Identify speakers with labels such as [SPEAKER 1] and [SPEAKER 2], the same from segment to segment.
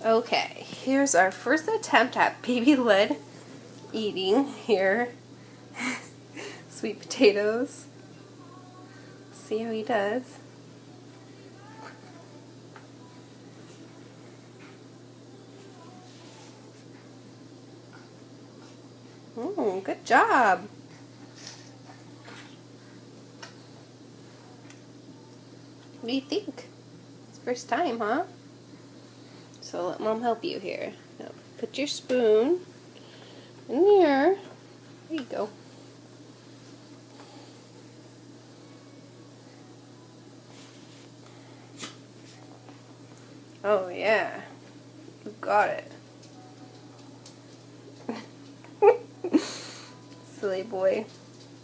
[SPEAKER 1] Okay, here's our first attempt at baby Lid eating here. Sweet potatoes. See how he does. Good job. What do you think? It's first time, huh? So let Mom help you here. Now, put your spoon in here. There you go. Oh yeah, you got it. Silly boy.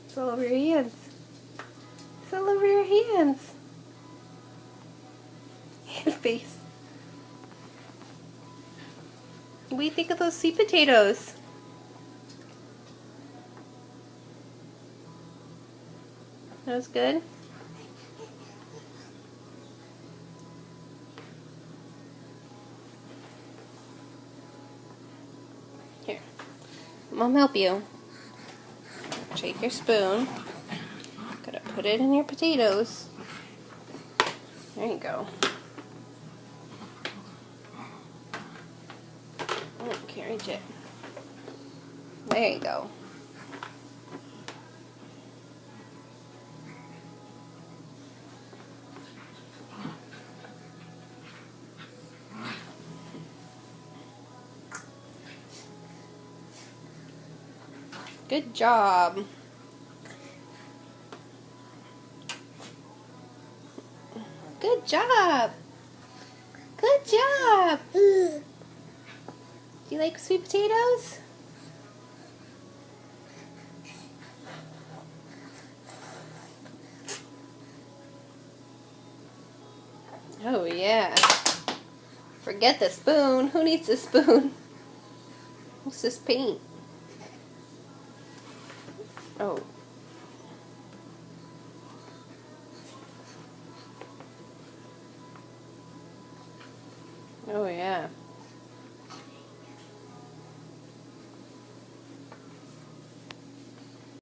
[SPEAKER 1] It's all over your hands. It's all over your hands. Hand face. What do you think of those sweet potatoes? That was good? Here. Mom help you. Take your spoon. Gotta put it in your potatoes. There you go. Oh, can't reach it. There you go. Good job. Good job. Good job. Do you like sweet potatoes? Oh yeah. Forget the spoon. Who needs a spoon? What's this paint? Oh. Oh yeah.